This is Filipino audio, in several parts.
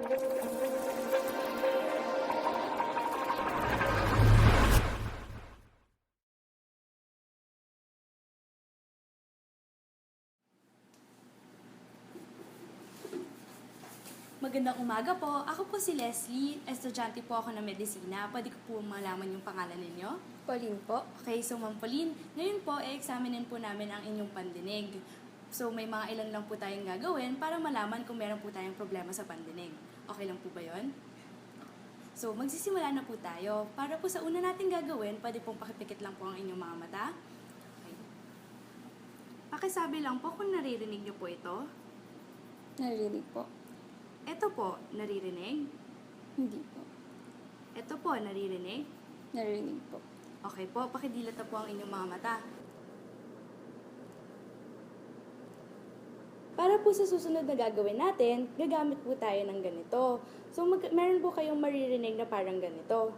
Magandang umaga po. Ako po si Leslie. Estudyante po ako ng medisina. Pwede ko po malaman yung pangalan ninyo? Pauline po. Okay, so Ma'am Pauline, ngayon po, examinin po namin ang inyong pandinig. So may mga ilan lang po tayong gagawin para malaman kung meron po tayong problema sa pandinig. Okay lang po ba yon? So magsisimula na po tayo. Para po sa una natin gagawin, pwede pong pakipikit lang po ang inyong mga mata. Okay. Pakisabi lang po kung naririnig niyo po ito. Narinig po. Ito po, naririnig. Hindi po. Ito po, naririnig. Narinig po. Okay po, pakidilat na po ang inyong mga mata. Para po sa susunod na gagawin natin, gagamit po tayo ng ganito. So, meron po kayong maririnig na parang ganito.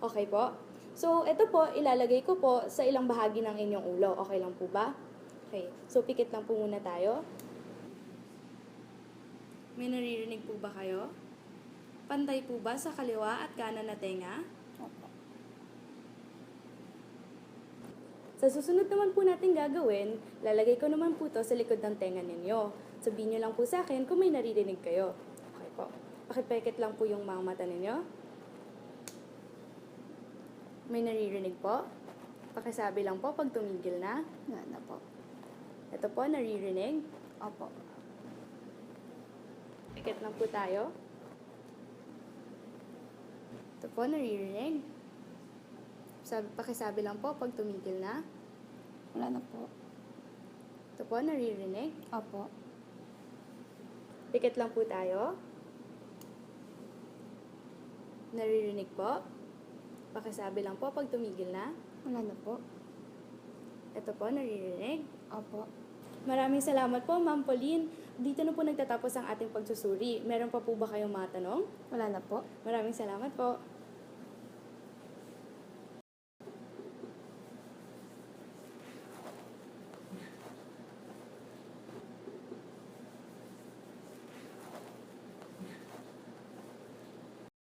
Okay po? So, ito po, ilalagay ko po sa ilang bahagi ng inyong ulo. Okay lang po ba? Okay. So, pikit lang po muna tayo. May naririnig po ba kayo? Pantay po ba sa kaliwa at kanan na tenga? Opo. Sa susunod naman po natin gagawin, lalagay ko naman po to sa likod ng tenga ninyo. Sabihin nyo lang po sa akin kung may naririnig kayo. Okay po. Pakipekit lang po yung mga mata ninyo. May naririnig po? Pakisabi lang po pag tumigil na. Wala na po. Ito po, naririnig. Opo. Pikit lang po tayo. Ito po, naririnig. Pakisabi lang po pag tumigil na. Wala na po. Ito po, naririnig. Opo. Pikit lang po tayo. Naririnig po. Pakisabi lang po pag tumigil na. Wala na po. Ito po, naririnig. Opo. Maraming salamat po, Ma'am Pauline. Dito na po nagtatapos ang ating pagsusuri. Meron pa po ba kayong mga tanong? Wala na po. Maraming salamat po.